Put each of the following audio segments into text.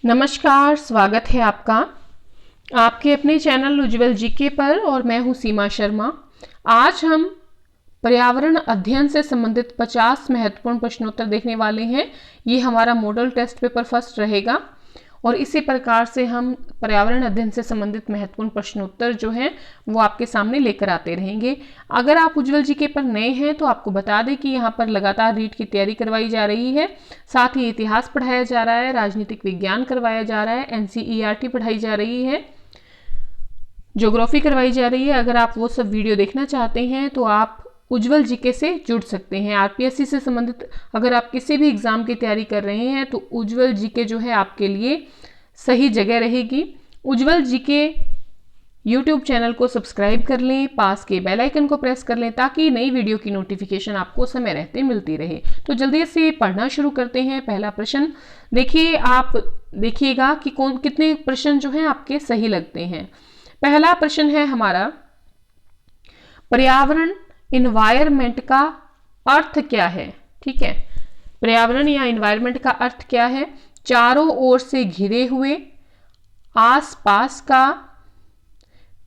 नमस्कार, स्वागत है आपका आपके अपने चैनल उज्ज्वल जीके पर और मैं हूं सीमा शर्मा। आज हम पर्यावरण अध्ययन से संबंधित 50 महत्वपूर्ण प्रश्नोत्तर देखने वाले हैं। ये हमारा मॉडल टेस्ट पेपर फर्स्ट रहेगा और इसी प्रकार से हम पर्यावरण अध्ययन से संबंधित महत्वपूर्ण प्रश्नोत्तर जो हैं वो आपके सामने लेकर आते रहेंगे। अगर आप उज्ज्वल जीके पर नए हैं तो आपको बता दें कि यहाँ पर लगातार रीट की तैयारी करवाई जा रही है, साथ ही इतिहास पढ़ाया जा रहा है, राजनीतिक विज्ञान करवाया जा रहा है, एनसीईआरटी पढ़ाई जा रही है, ज्योग्राफी करवाई जा रही है। अगर आप वो सब वीडियो देखना चाहते हैं तो आप उज्ज्वल जीके से जुड़ सकते हैं। आरपीएससी से संबंधित अगर आप किसी भी एग्जाम की तैयारी कर रहे हैं तो उज्ज्वल जीके जो है आपके लिए सही जगह रहेगी। उज्ज्वल जीके यूट्यूब चैनल को सब्सक्राइब कर लें, पास के बेल आइकन को प्रेस कर लें ताकि नई वीडियो की नोटिफिकेशन आपको समय रहते मिलती रहे। तो जल्दी से पढ़ना शुरू करते हैं। पहला प्रश्न देखिए, आप देखिएगा कि कितने प्रश्न जो हैं आपके सही लगते हैं। पहला प्रश्न है हमारा, पर्यावरण इन्वायरमेंट का अर्थ क्या है। ठीक है, पर्यावरण या इन्वायरमेंट का अर्थ क्या है? चारों ओर से घिरे हुए, आसपास का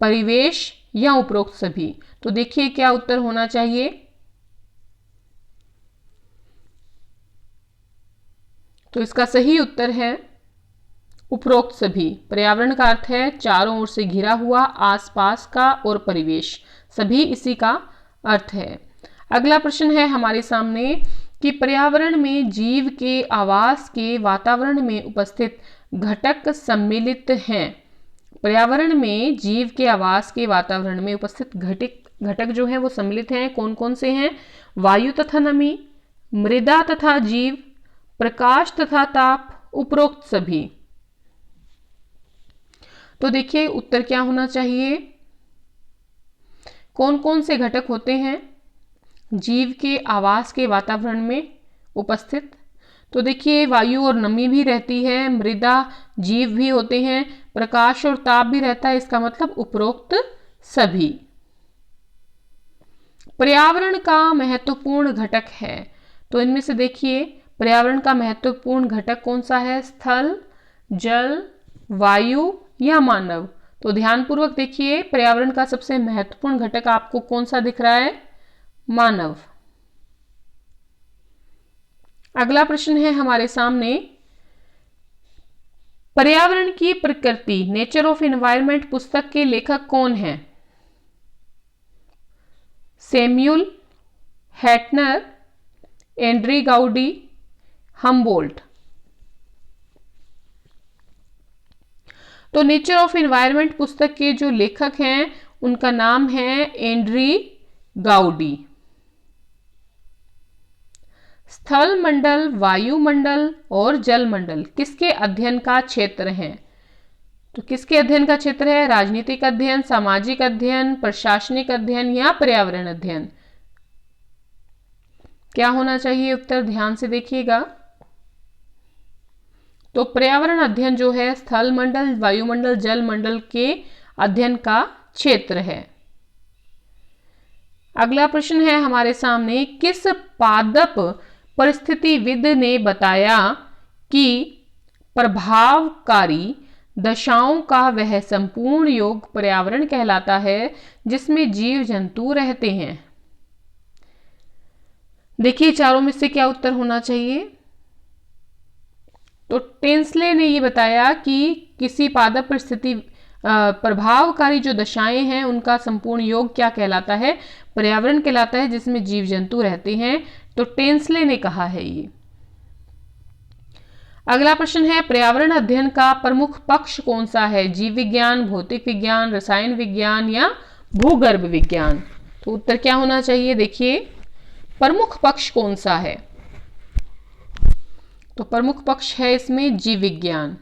परिवेश या उपरोक्त सभी। तो देखिए क्या उत्तर होना चाहिए। तो इसका सही उत्तर है उपरोक्त सभी। पर्यावरण का अर्थ है चारों ओर से घिरा हुआ, आसपास का और परिवेश, सभी इसी का अर्थ है। अगला प्रश्न है हमारे सामने कि पर्यावरण में जीव के आवास के वातावरण में उपस्थित घटक सम्मिलित हैं। पर्यावरण में जीव के आवास के वातावरण में उपस्थित घटक जो हैं वो सम्मिलित हैं। कौन कौन से हैं? वायु तथा नमी, मृदा तथा जीव, प्रकाश तथा ताप, उपरोक्त सभी। तो देखिए उत्तर क्या होना चाहिए। कौन कौन से घटक होते हैं जीव के आवास के वातावरण में उपस्थित? तो देखिए वायु और नमी भी रहती है, मृदा, जीव भी होते हैं, प्रकाश और ताप भी रहता है। इसका मतलब उपरोक्त सभी। पर्यावरण का महत्वपूर्ण घटक है, तो इनमें से देखिए पर्यावरण का महत्वपूर्ण घटक कौन सा है? स्थल, जल, वायु या मानव। तो ध्यानपूर्वक देखिए, पर्यावरण का सबसे महत्वपूर्ण घटक आपको कौन सा दिख रहा है? मानव। अगला प्रश्न है हमारे सामने, पर्यावरण की प्रकृति, नेचर ऑफ एनवायरनमेंट पुस्तक के लेखक कौन हैं? Samuel Hettner, Andrew Goudie, Humboldt. तो नेचर ऑफ एनवायरनमेंट पुस्तक के जो लेखक हैं उनका नाम है एंड्री गाउडी। स्थल मंडल, वायुमंडल और जल मंडल किसके अध्ययन का क्षेत्र है? तो किसके अध्ययन का क्षेत्र है? राजनीतिक अध्ययन, सामाजिक अध्ययन, प्रशासनिक अध्ययन या पर्यावरण अध्ययन। क्या होना चाहिए उत्तर? ध्यान से देखिएगा। तो पर्यावरण अध्ययन जो है स्थल मंडल, वायुमंडल, जल मंडल के अध्ययन का क्षेत्र है। अगला प्रश्न है हमारे सामने, किस पादप परिस्थितिविद ने बताया कि प्रभावकारी दशाओं का वह संपूर्ण योग पर्यावरण कहलाता है जिसमें जीव जंतु रहते हैं? देखिए चारों में से क्या उत्तर होना चाहिए। तो टेंसले ने ये बताया कि किसी पादप परिस्थिति प्रभावकारी जो दशाएं हैं उनका संपूर्ण योग क्या कहलाता है? पर्यावरण कहलाता है जिसमें जीव जंतु रहते हैं। तो टेंसले ने कहा है ये। अगला प्रश्न है, पर्यावरण अध्ययन का प्रमुख पक्ष कौन सा है? जीव विज्ञान, भौतिक विज्ञान, रसायन विज्ञान या भूगर्भ विज्ञान। तो उत्तर क्या होना चाहिए? देखिए प्रमुख पक्ष कौन सा है? तो प्रमुख पक्ष है इसमें जीव विज्ञान।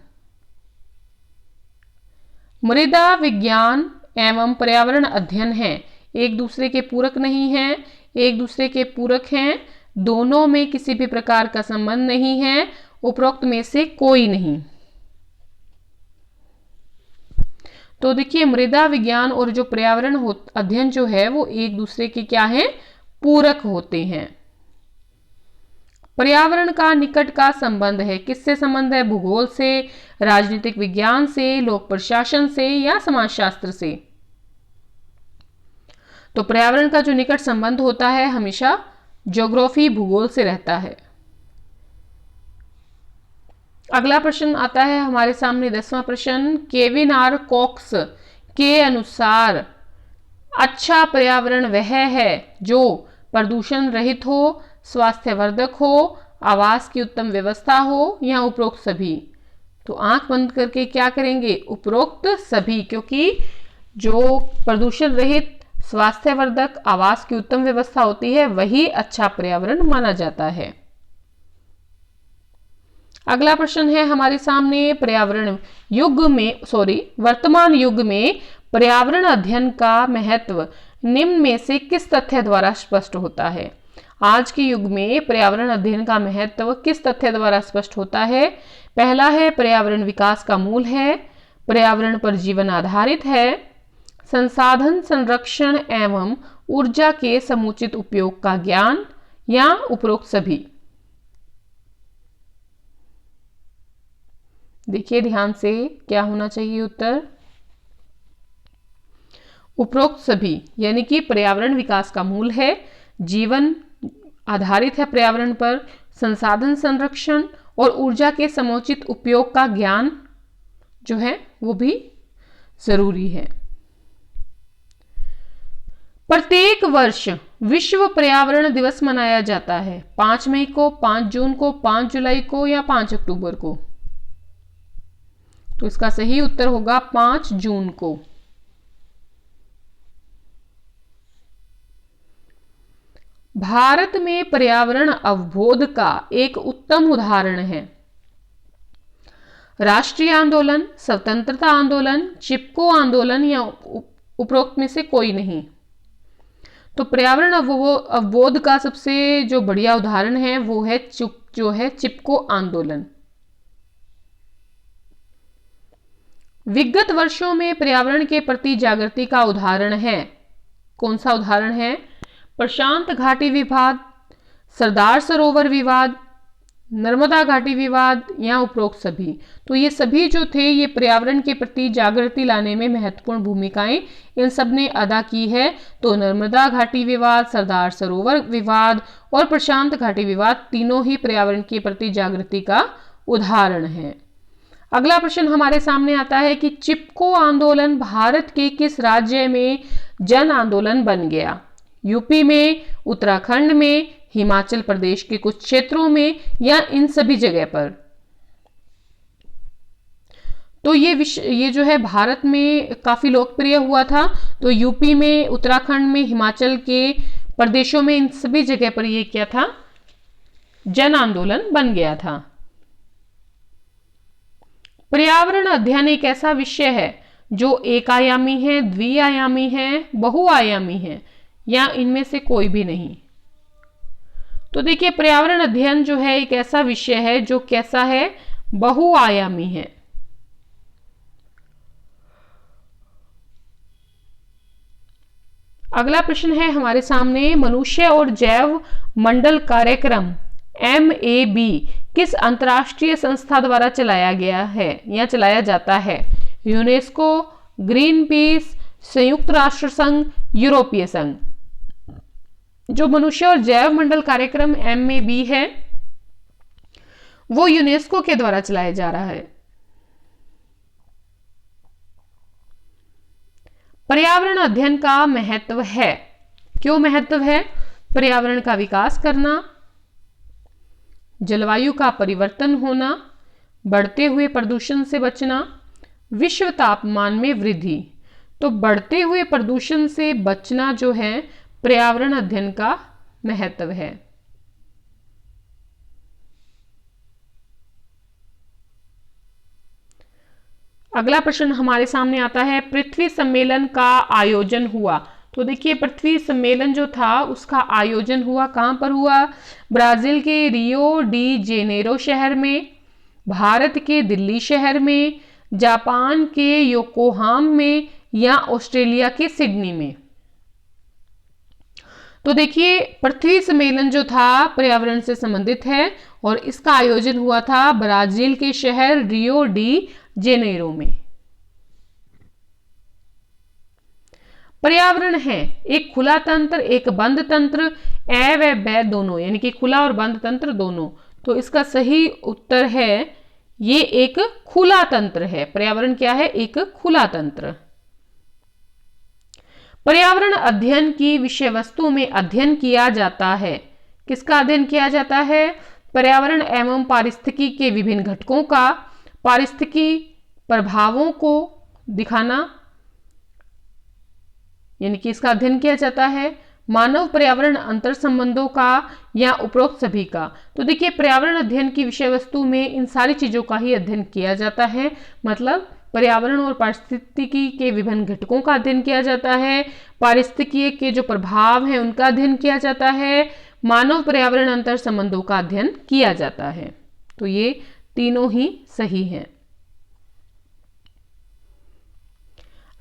मृदा विज्ञान एवं पर्यावरण अध्ययन है, एक दूसरे के पूरक नहीं हैं, एक दूसरे के पूरक हैं, दोनों में किसी भी प्रकार का संबंध नहीं है, उपरोक्त में से कोई नहीं। तो देखिए मृदा विज्ञान और जो पर्यावरण अध्ययन जो है वो एक दूसरे के क्या है? पूरक होते हैं। पर्यावरण का निकट का संबंध है, किससे संबंध है? भूगोल से, राजनीतिक विज्ञान से, लोक प्रशासन से या समाजशास्त्र से। तो पर्यावरण का जो निकट संबंध होता है हमेशा ज्योग्राफी, भूगोल से रहता है। अगला प्रश्न आता है हमारे सामने 10वां प्रश्न। केविन आर कॉक्स के अनुसार अच्छा पर्यावरण वह है जो प्रदूषण रहित हो, स्वास्थ्यवर्धक हो, आवास की उत्तम व्यवस्था हो या उपरोक्त सभी। तो आंख बंद करके क्या करेंगे? उपरोक्त सभी, क्योंकि जो प्रदूषण रहित, स्वास्थ्यवर्धक, आवास की उत्तम व्यवस्था होती है वही अच्छा पर्यावरण माना जाता है। अगला प्रश्न है हमारे सामने। वर्तमान युग में पर्यावरण अध्ययन का महत्व निम्न में से किस तथ्य द्वारा स्पष्ट होता है? आज के युग में पर्यावरण अध्ययन का महत्व किस तथ्य द्वारा स्पष्ट होता है? पहला है पर्यावरण विकास का मूल है, पर्यावरण पर जीवन आधारित है, संसाधन संरक्षण एवं ऊर्जा के समुचित उपयोग का ज्ञान या उपरोक्त सभी। देखिए ध्यान से, क्या होना चाहिए उत्तर? उपरोक्त सभी, यानी कि पर्यावरण विकास का मूल है, जीवन आधारित है पर्यावरण पर, संसाधन संरक्षण और ऊर्जा के समुचित उपयोग का ज्ञान जो है वो भी जरूरी है। प्रत्येक वर्ष विश्व पर्यावरण दिवस मनाया जाता है 5 मई को, 5 जून को, 5 जुलाई को या 5 अक्टूबर को। तो इसका सही उत्तर होगा 5 जून को। भारत में पर्यावरण अवबोध का एक उत्तम उदाहरण है राष्ट्रीय आंदोलन, स्वतंत्रता आंदोलन, चिपको आंदोलन या उपरोक्त में से कोई नहीं। तो पर्यावरण अवबोध का सबसे जो बढ़िया उदाहरण है वो है चिपको आंदोलन। विगत वर्षों में पर्यावरण के प्रति जागृति का उदाहरण है, कौन सा उदाहरण है? प्रशांत घाटी विवाद, सरदार सरोवर विवाद, नर्मदा घाटी विवाद या उपरोक्त सभी। तो ये सभी जो थे ये पर्यावरण के प्रति जागृति लाने में महत्वपूर्ण भूमिकाएं इन सब ने अदा की है। तो नर्मदा घाटी विवाद, सरदार सरोवर विवाद और प्रशांत घाटी विवाद तीनों ही पर्यावरण के प्रति जागृति का उदाहरण है। अगला प्रश्न हमारे सामने आता है कि चिपको आंदोलन भारत के किस राज्य में जन आंदोलन बन गया? यूपी में, उत्तराखंड में, हिमाचल प्रदेश के कुछ क्षेत्रों में या इन सभी जगह पर। तो ये जो है भारत में काफी लोकप्रिय हुआ था। तो यूपी में, उत्तराखंड में, हिमाचल के प्रदेशों में, इन सभी जगह पर ये क्या था? जन आंदोलन बन गया था। पर्यावरण अध्ययन एक ऐसा विषय है जो एक आयामी है, द्विआयामी है, बहुआयामी है या इनमें से कोई भी नहीं। तो देखिए पर्यावरण अध्ययन जो है एक ऐसा विषय है जो कैसा है? बहुआयामी है। अगला प्रश्न है हमारे सामने। मनुष्य और जैव मंडल कार्यक्रम MAB किस अंतरराष्ट्रीय संस्था द्वारा चलाया गया है या चलाया जाता है? यूनेस्को, ग्रीन पीस, संयुक्त राष्ट्र संघ, यूरोपीय संघ। जो मनुष्य और जैव मंडल कार्यक्रम MAB है वो यूनेस्को के द्वारा चलाया जा रहा है। पर्यावरण अध्ययन का महत्व है, क्यों महत्व है? पर्यावरण का विकास करना, जलवायु का परिवर्तन होना, बढ़ते हुए प्रदूषण से बचना, विश्व तापमान में वृद्धि। तो बढ़ते हुए प्रदूषण से बचना जो है पर्यावरण अध्ययन का महत्व है। अगला प्रश्न हमारे सामने आता है। पृथ्वी सम्मेलन का आयोजन हुआ। तो देखिए पृथ्वी सम्मेलन जो था उसका आयोजन हुआ, कहां पर हुआ? ब्राजील के रियो डी जेनेरो शहर में, भारत के दिल्ली शहर में, जापान के योकोहामा में या ऑस्ट्रेलिया के सिडनी में। तो देखिए पृथ्वी सम्मेलन जो था पर्यावरण से संबंधित है और इसका आयोजन हुआ था ब्राजील के शहर रियो डी जेनेरो में। पर्यावरण है एक खुला तंत्र, एक बंद तंत्र, ए व ब दोनों, यानी कि खुला और बंद तंत्र दोनों। तो इसका सही उत्तर है ये एक खुला तंत्र है। पर्यावरण क्या है? एक खुला तंत्र। पर्यावरण अध्ययन की विषय वस्तु में अध्ययन किया जाता है। किसका अध्ययन किया जाता है? पर्यावरण एवं पारिस्थितिकी के विभिन्न घटकों का पारिस्थितिकी प्रभावों को दिखाना, यानी कि इसका अध्ययन किया जाता है। मानव पर्यावरण अंतर संबंधों का या उपरोक्त सभी का। तो देखिए पर्यावरण अध्ययन की विषय वस्तु में इन सारी चीजों का ही अध्ययन किया जाता है। मतलब पर्यावरण और पारिस्थितिकी के विभिन्न घटकों का अध्ययन किया जाता है, पारिस्थितिकी के जो प्रभाव हैं उनका अध्ययन किया जाता है, मानव पर्यावरण अंतर संबंधों का अध्ययन किया जाता है। तो ये तीनों ही सही हैं।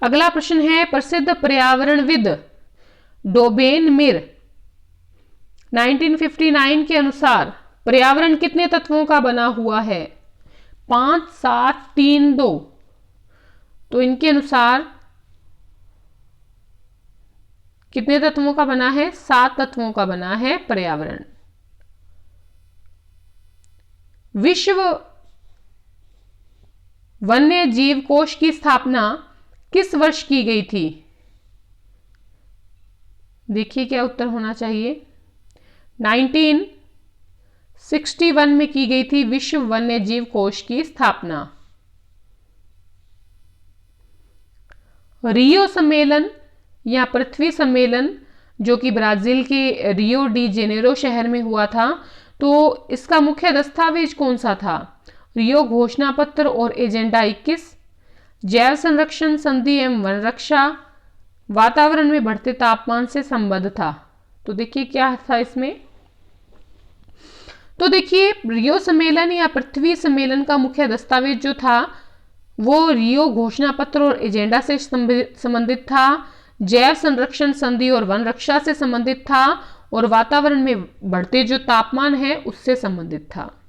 अगला प्रश्न है प्रसिद्ध पर्यावरणविद डोबेन मिर 1959 के अनुसार पर्यावरण कितने तत्वों का बना हुआ है? 5, 7, 3, 2। तो इनके अनुसार कितने तत्वों का बना है? 7 तत्वों का बना है पर्यावरण। विश्व वन्य जीव कोष की स्थापना किस वर्ष की गई थी? देखिए क्या उत्तर होना चाहिए। 1961 में की गई थी विश्व वन्य जीव कोष की स्थापना। रियो सम्मेलन या पृथ्वी सम्मेलन जो कि ब्राजील के रियो डी जेनेरो शहर में हुआ था, तो इसका मुख्य दस्तावेज कौन सा था? रियो घोषणा पत्र और एजेंडा 21, जैव संरक्षण संधि एवं वन रक्षा, वातावरण में बढ़ते तापमान से संबद्ध था। तो देखिए क्या था इसमें। तो देखिए रियो सम्मेलन या पृथ्वी सम्मेलन का मुख्य दस्तावेज जो था वो रियो घोषणा पत्र और एजेंडा से संबंधित था, जैव संरक्षण संधि और वन रक्षा से संबंधित था और वातावरण में बढ़ते जो तापमान है उससे संबंधित था।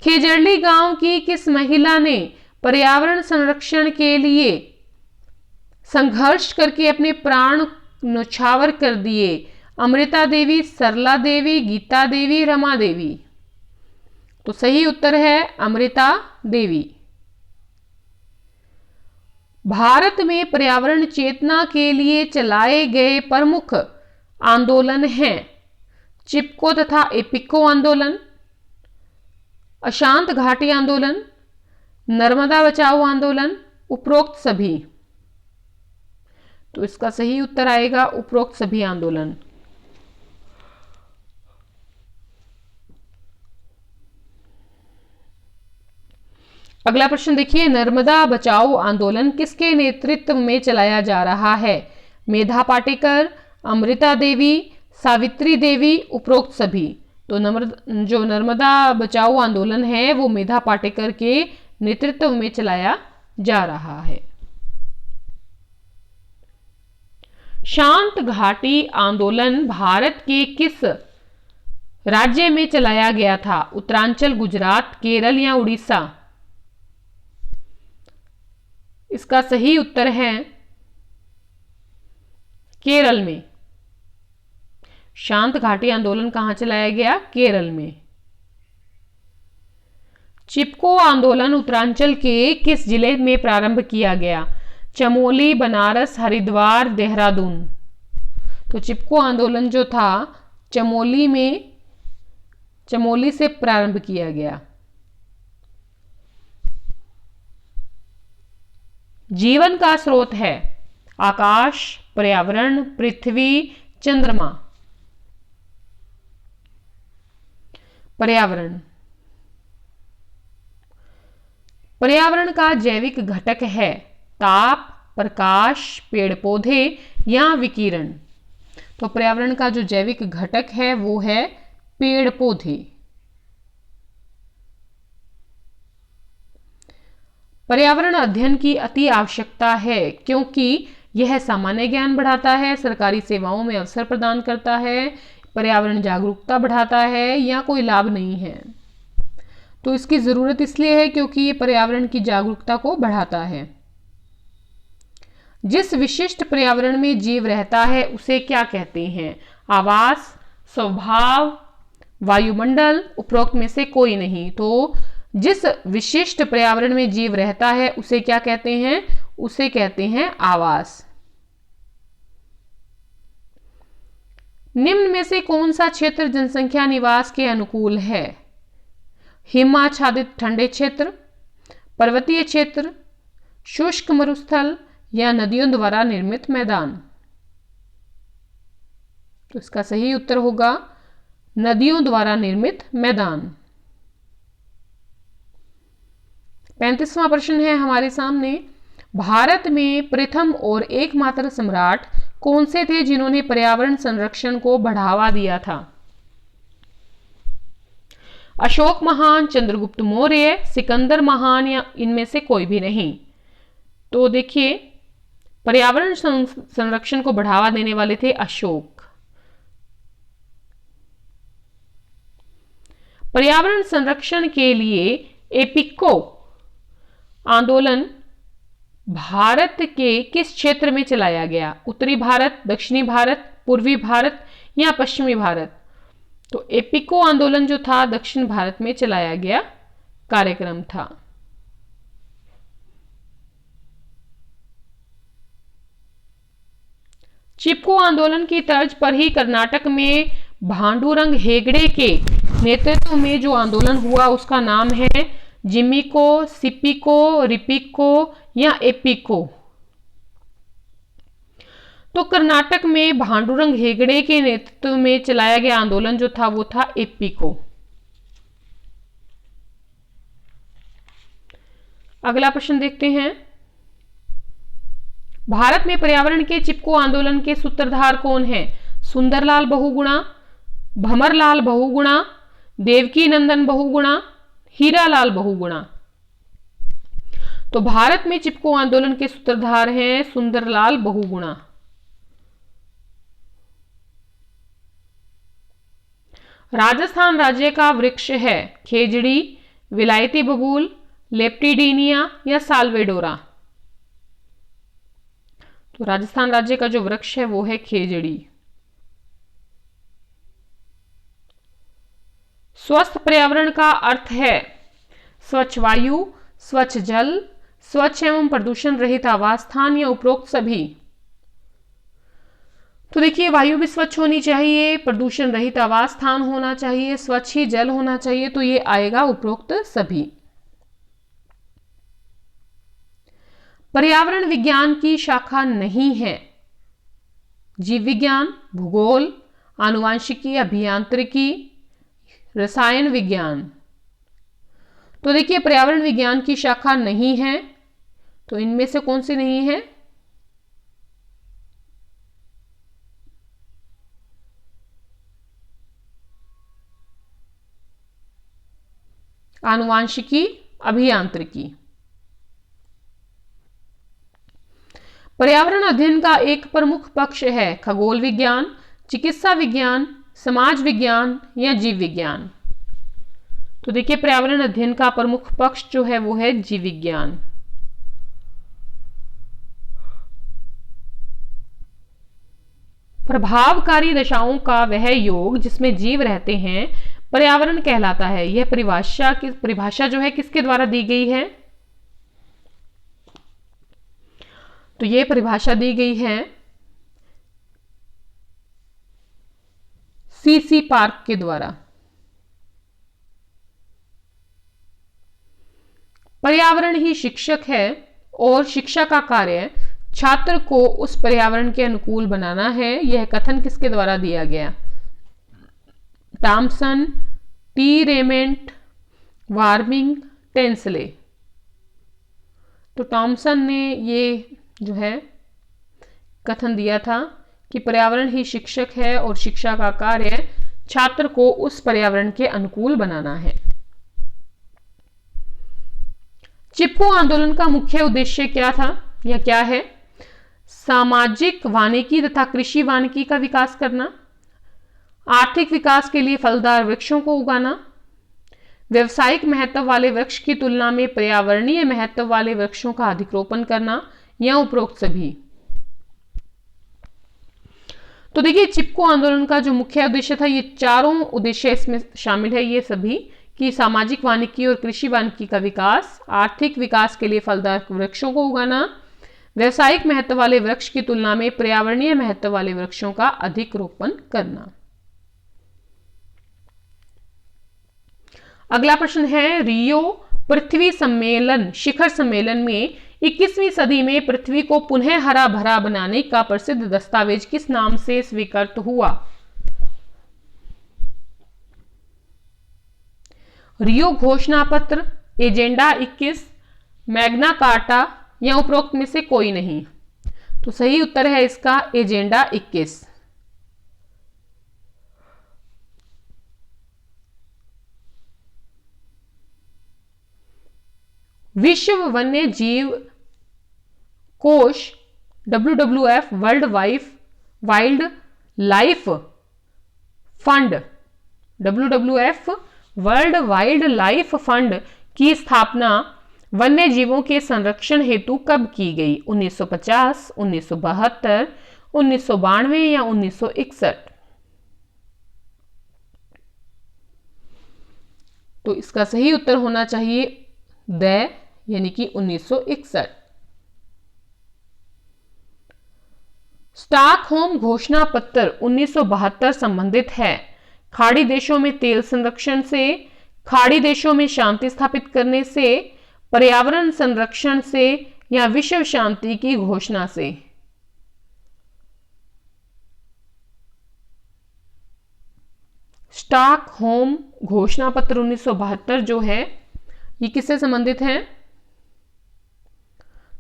खेजड़ली गांव की किस महिला ने पर्यावरण संरक्षण के लिए संघर्ष करके अपने प्राण न्यौछावर कर दिए? अमृता देवी, सरला देवी, गीता देवी, रमा देवी। तो सही उत्तर है अमृता देवी। भारत में पर्यावरण चेतना के लिए चलाए गए प्रमुख आंदोलन हैं चिपको तथा एपिको आंदोलन, अशांत घाटी आंदोलन, नर्मदा बचाओ आंदोलन, उपरोक्त सभी। तो इसका सही उत्तर आएगा उपरोक्त सभी आंदोलन। अगला प्रश्न देखिए, नर्मदा बचाओ आंदोलन किसके नेतृत्व में चलाया जा रहा है? मेधा पाटेकर, अमृता देवी, सावित्री देवी, उपरोक्त सभी। तो जो नर्मदा बचाओ आंदोलन है वो मेधा पाटेकर के नेतृत्व में चलाया जा रहा है। शांत घाटी आंदोलन भारत के किस राज्य में चलाया गया था? उत्तरांचल, गुजरात, केरल या उड़ीसा? इसका सही उत्तर है केरल में। शांत घाटी आंदोलन कहां चलाया गया? केरल में। चिपको आंदोलन उत्तरांचल के किस जिले में प्रारंभ किया गया? चमोली, बनारस, हरिद्वार, देहरादून। तो चिपको आंदोलन जो था चमोली से प्रारंभ किया गया। जीवन का स्रोत है आकाश, पर्यावरण, पृथ्वी, चंद्रमा। पर्यावरण। पर्यावरण का जैविक घटक है ताप, प्रकाश, पेड़ पौधे या विकिरण। तो पर्यावरण का जो जैविक घटक है वो है पेड़ पौधे। पर्यावरण अध्ययन की अति आवश्यकता है क्योंकि यह सामान्य ज्ञान बढ़ाता है, सरकारी सेवाओं में अवसर प्रदान करता है, पर्यावरण जागरूकता बढ़ाता है, या कोई लाभ नहीं है। तो इसकी जरूरत इसलिए है क्योंकि ये पर्यावरण की जागरूकता को बढ़ाता है। जिस विशिष्ट पर्यावरण में जीव रहता है उसे क्या कहते हैं? आवास, स्वभाव, वायुमंडल, उपरोक्त में से कोई नहीं। तो जिस विशिष्ट पर्यावरण में जीव रहता है उसे क्या कहते हैं? उसे कहते हैं आवास। निम्न में से कौन सा क्षेत्र जनसंख्या निवास के अनुकूल है? हिमाच्छादित ठंडे क्षेत्र, पर्वतीय क्षेत्र, शुष्क मरुस्थल, या नदियों द्वारा निर्मित मैदान? तो इसका सही उत्तर होगा नदियों द्वारा निर्मित मैदान। 35वां प्रश्न है हमारे सामने, भारत में प्रथम और एकमात्र सम्राट कौन से थे जिन्होंने पर्यावरण संरक्षण को बढ़ावा दिया था? अशोक महान, चंद्रगुप्त मौर्य, सिकंदर महान, या इनमें से कोई भी नहीं। तो देखिए, पर्यावरण संरक्षण को बढ़ावा देने वाले थे अशोक। पर्यावरण संरक्षण के लिए एपिको आंदोलन भारत के किस क्षेत्र में चलाया गया? उत्तरी भारत, दक्षिणी भारत, पूर्वी भारत, या पश्चिमी भारत? तो एपिको आंदोलन जो था दक्षिण भारत में चलाया गया कार्यक्रम था। चिपको आंदोलन की तर्ज पर ही कर्नाटक में भांडुरंग हेगड़े के नेतृत्व में जो आंदोलन हुआ उसका नाम है जिमिको, सिपिको, रिपिको, या एपिको। तो कर्नाटक में भांडुरंग हेगड़े के नेतृत्व में चलाया गया आंदोलन जो था वो था एपिको। अगला प्रश्न देखते हैं, भारत में पर्यावरण के चिपको आंदोलन के सूत्रधार कौन हैं? सुंदरलाल बहुगुणा, भमरलाल बहुगुणा, देवकी नंदन बहुगुणा, हीरालाल बहुगुणा? तो भारत में चिपको आंदोलन के सूत्रधार हैं सुंदरलाल बहुगुणा। राजस्थान राज्य का वृक्ष है खेजड़ी, विलायती बबूल, लेप्टिडीनिया, या साल्वेडोरा? तो राजस्थान राज्य का जो वृक्ष है वो है खेजड़ी। स्वस्थ पर्यावरण का अर्थ है स्वच्छ वायु, स्वच्छ जल, स्वच्छ एवं प्रदूषण रहित आवास स्थान, या उपरोक्त सभी? तो देखिए, वायु भी स्वच्छ होनी चाहिए, प्रदूषण रहित आवास स्थान होना चाहिए, स्वच्छ ही जल होना चाहिए, तो ये आएगा उपरोक्त सभी। पर्यावरण विज्ञान की शाखा नहीं है जीव विज्ञान, भूगोल, आनुवांशिकी, अभियांत्रिकी, रसायन विज्ञान? तो देखिए, पर्यावरण विज्ञान की शाखा नहीं है, तो इनमें से कौन सी नहीं है? आनुवांशिकी, अभियांत्रिकी। पर्यावरण अध्ययन का एक प्रमुख पक्ष है खगोल विज्ञान, चिकित्सा विज्ञान, समाज विज्ञान, या जीव विज्ञान? तो देखिए, पर्यावरण अध्ययन का प्रमुख पक्ष जो है वो है जीव विज्ञान। प्रभावकारी दशाओं का वह योग जिसमें जीव रहते हैं पर्यावरण कहलाता है। यह परिभाषा जो है किसके द्वारा दी गई है? तो यह परिभाषा दी गई है सीसी पार्क के द्वारा। पर्यावरण ही शिक्षक है और शिक्षा का कार्य छात्र को उस पर्यावरण के अनुकूल बनाना है। यह कथन किसके द्वारा दिया गया? Thomson, T raiment, warming, Tansley? तो टॉमसन ने ये जो है कथन दिया था कि पर्यावरण ही शिक्षक है और शिक्षा का कार्य छात्र को उस पर्यावरण के अनुकूल बनाना है। चिपको आंदोलन का मुख्य उद्देश्य क्या था या क्या है? सामाजिक वानिकी तथा कृषि वानिकी का विकास करना, आर्थिक विकास के लिए फलदार वृक्षों को उगाना, व्यवसायिक महत्व वाले वृक्ष की तुलना में पर्यावरणीय महत्व वाले वृक्षों का अधिरोपण करना, या उपरोक्त सभी। तो देखिए, चिपको आंदोलन का जो मुख्य उद्देश्य था, ये चारों उद्देश्य इसमें शामिल है, ये सभी कि सामाजिक वानिकी और कृषि वानिकी का विकास, आर्थिक विकास के लिए फलदार वृक्षों को उगाना, व्यवसायिक महत्व वाले वृक्ष की तुलना में पर्यावरणीय महत्व वाले वृक्षों का अधिक रोपण करना। अगला प्रश्न है, रियो पृथ्वी सम्मेलन शिखर सम्मेलन में 21वीं सदी में पृथ्वी को पुनः हरा भरा बनाने का प्रसिद्ध दस्तावेज किस नाम से स्वीकृत हुआ? रियो घोषणा पत्र, एजेंडा 21, मैग्ना कार्टा, या उपरोक्त में से कोई नहीं। तो सही उत्तर है इसका एजेंडा 21। विश्व वन्य जीव कोष WWF wild life fund WWF world wild life fund की स्थापना वन्य जीवों के संरक्षण हेतु कब की गई? 1950, 1972, 1992 या 1961? तो इसका सही उत्तर होना चाहिए द यानी कि 1961। स्टॉकहोम घोषणा पत्र 1972 संबंधित है खाड़ी देशों में तेल संरक्षण से, खाड़ी देशों में शांति स्थापित करने से, पर्यावरण संरक्षण से, या विश्व शांति की घोषणा से? स्टॉकहोम घोषणा पत्र 1972 जो है ये किससे संबंधित है?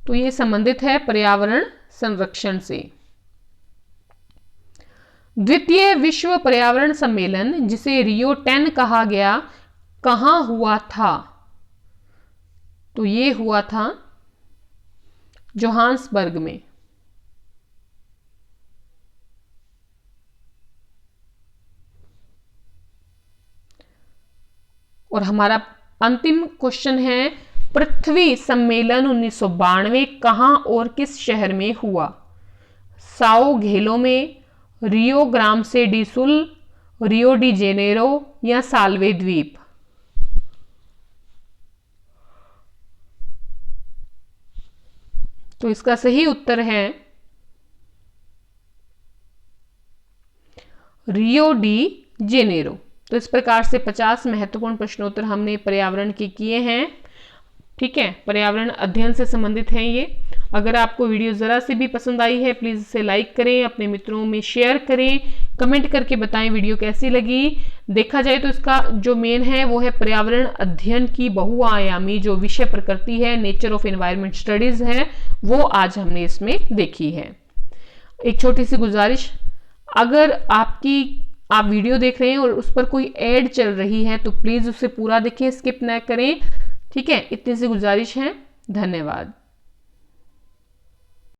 तो ये संबंधित है पर्यावरण संरक्षण से। द्वितीय विश्व पर्यावरण सम्मेलन जिसे रियो 10 कहा गया कहां हुआ था? तो ये हुआ था जोहान्सबर्ग में। और हमारा अंतिम क्वेश्चन है, पृथ्वी सम्मेलन 1992 कहां और किस शहर में हुआ? साओ घेलो में, रियो ग्रांडे डी सुल, रियो डी जेनेरो, या साल्वे द्वीप? तो इसका सही उत्तर है रियो डी जेनेरो। तो इस प्रकार से 50 महत्वपूर्ण प्रश्नोत्तर हमने पर्यावरण के किए हैं। ठीक है, पर्यावरण अध्ययन से संबंधित हैं ये। अगर आपको वीडियो जरा सी भी पसंद आई है प्लीज इसे लाइक करें, अपने मित्रों में शेयर करें, कमेंट करके बताएं वीडियो कैसी लगी। देखा जाए तो इसका जो मेन है वो है पर्यावरण अध्ययन की बहुआयामी जो विषय प्रकृति है, नेचर ऑफ एनवायरनमेंट स्टडीज है, वो आज हमने इसमें देखी है। एक छोटी सी गुजारिश, अगर आप वीडियो देख रहे हैं और उस पर कोई ऐड चल रही है तो प्लीज उसे पूरा देखें, स्किप ना करें। ठीक है, इतनी सी गुजारिश है। धन्यवाद।